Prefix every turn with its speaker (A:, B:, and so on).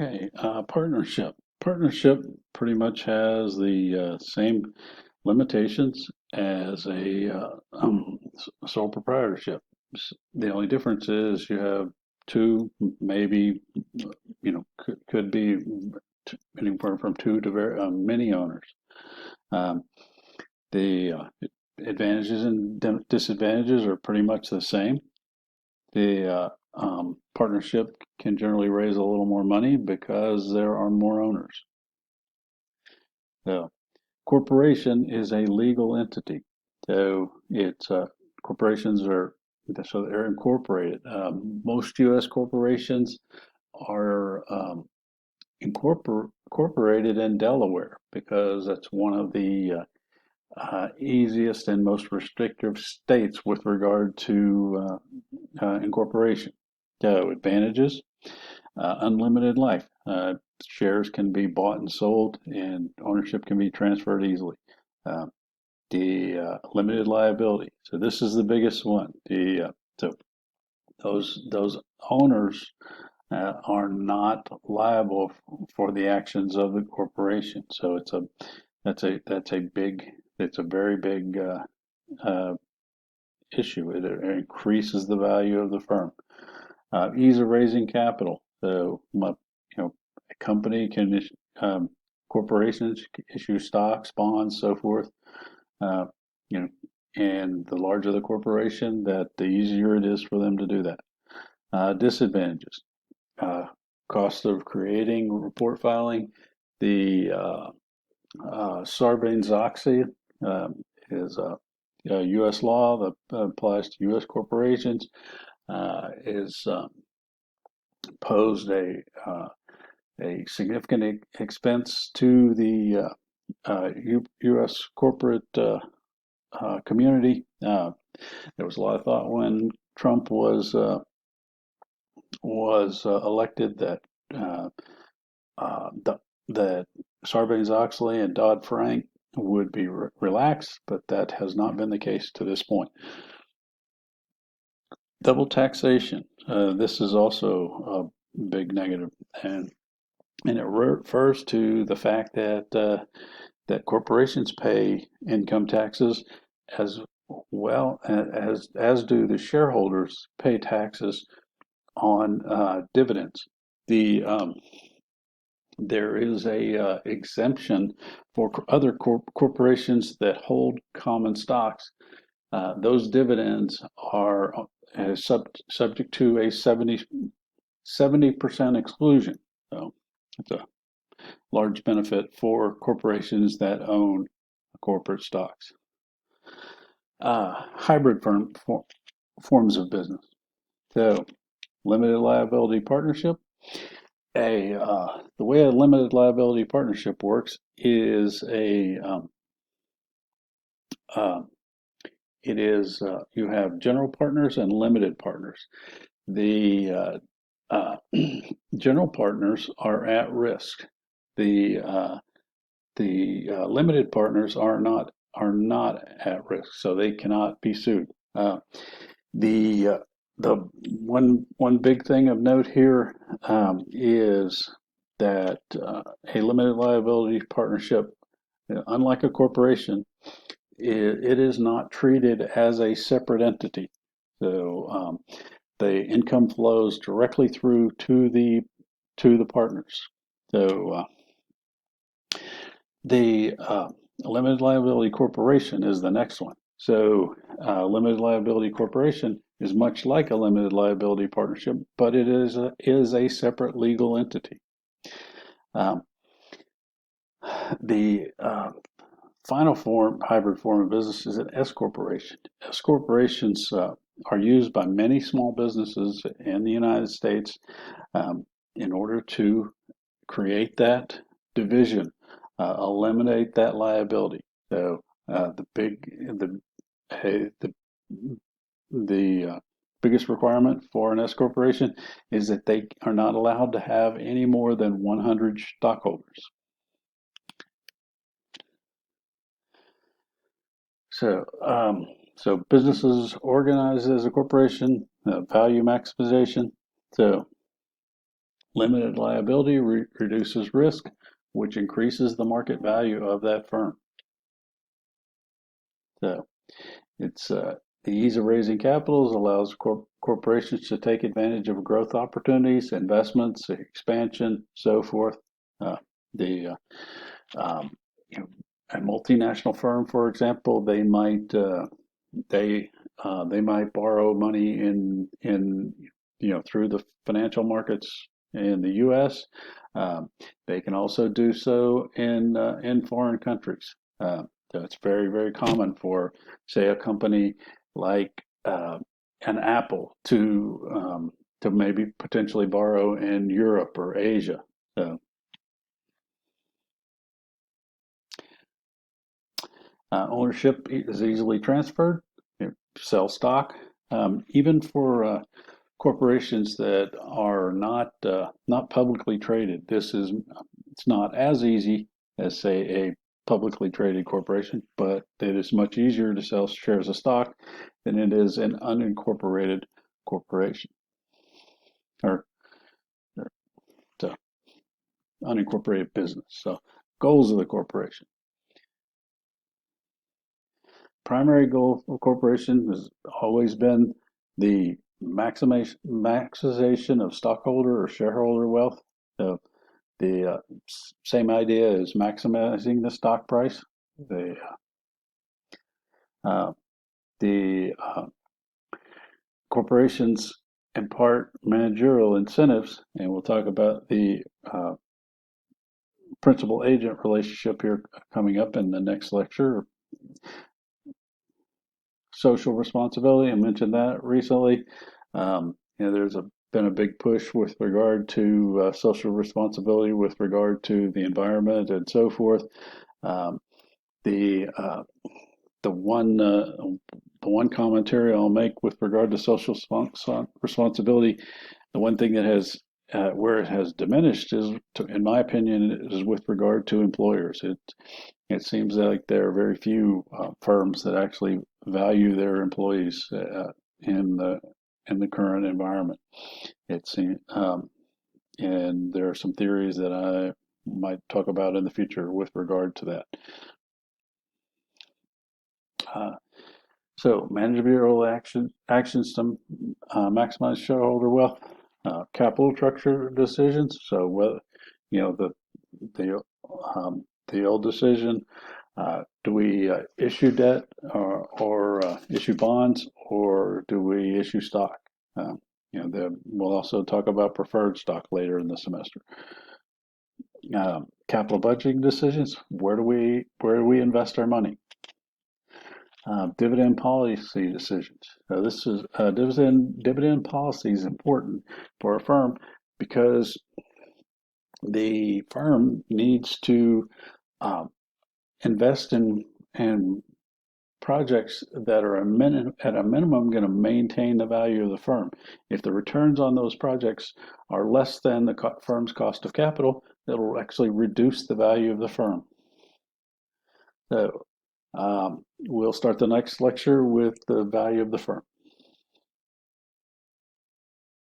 A: Okay, partnership. Partnership pretty much has the same limitations as a sole proprietorship. The only difference is you have two, maybe, could be anywhere from two to many owners. Um, the advantages and disadvantages are pretty much the same. The partnership can generally raise a little more money because there are more owners. The corporation is a legal entity, so it's corporations are so they're incorporated. Most U.S. corporations are incorporated in Delaware because that's one of the easiest and most restrictive states with regard to incorporation. So advantages: unlimited life. Shares can be bought and sold, and ownership can be transferred easily. Uh, the limited liability. So this is the biggest one. So those owners are not liable for the actions of the corporation. So it's a very big uh, issue. It increases the value of the firm. Ease of raising capital. So, a company can corporations issue stocks, bonds, so forth. Uh, you know, and the larger the corporation, that the easier it is for them to do that. Disadvantages: uh, cost of creating report filing. The Sarbanes-Oxley is a U.S. law that applies to U.S. corporations. Is posed a significant expense to the U.S. corporate community. There was a lot of thought when Trump was elected that uh, that Sarbanes-Oxley and Dodd-Frank would be relaxed, but that has not been the case to this point. Double taxation. This is also a big negative, and it refers to the fact that corporations pay income taxes as well as do the shareholders pay taxes on dividends. The There is a exemption for other corporations that hold common stocks. Those dividends are subject to a 70% exclusion. So it's a large benefit for corporations that own corporate stocks. Hybrid forms of business. So, limited liability partnership. The way a limited liability partnership works is uh, you have general partners and limited partners. The general partners are at risk. The limited partners are not at risk, so they cannot be sued. The the one big thing of note here is that a limited liability partnership, unlike a corporation, it is not treated as a separate entity. So the income flows directly through to the partners. So the limited liability corporation is the next one. So, limited liability corporation is much like a limited liability partnership, but it is a separate legal entity. Um, the final hybrid form of business is an S corporation. S corporations are used by many small businesses in the United States in order to create that division, eliminate that liability. So the biggest requirement for an S corporation is that they are not allowed to have any more than 100 stockholders. So, so businesses organized as a corporation, value maximization. So Limited liability reduces risk, which increases the market value of that firm. So it's the ease of raising capitals allows corporations to take advantage of growth opportunities, investments, expansion, so forth. Uh, the um, you know, a multinational firm, for example, they they might borrow money in through the financial markets in the U.S. They can also do so in foreign countries. So it's very, very common for, say, a company like an Apple to maybe potentially borrow in Europe or Asia. So ownership is easily transferred. You sell stock, even for corporations that are not publicly traded. It's not as easy as, say, a publicly traded corporation, but it is much easier to sell shares of stock than it is an unincorporated corporation or, or the unincorporated business. So goals of the corporation. Primary goal of corporation has always been the maximization of stockholder or shareholder wealth. So the same idea is maximizing the stock price. Uh, the corporations impart managerial incentives, and we'll talk about the principal agent relationship here coming up in the next lecture. Social responsibility, I mentioned that recently. There's been a big push with regard to social responsibility with regard to the environment and so forth. Um, the uh, the one commentary I'll make with regard to social responsibility, the one thing that has where it has diminished is, in my opinion, is with regard to employers. It seems like there are very few firms that actually value their employees in the current environment. It seems, and there are some theories that I might talk about in the future with regard to that. Uh, so managerial actions to maximize shareholder wealth, capital structure decisions. So whether the the old decision, do we issue debt or issue bonds, or do we issue stock? We'll also talk about preferred stock later in the semester. Capital budgeting decisions. Where do we invest our money? Dividend policy decisions. This is dividend policy is important for a firm because the firm needs to um, invest in projects that are at a minimum going to maintain the value of the firm. If the returns on those projects are less than the firm's cost of capital, it'll actually reduce the value of the firm. So we'll start the next lecture with the value of the firm.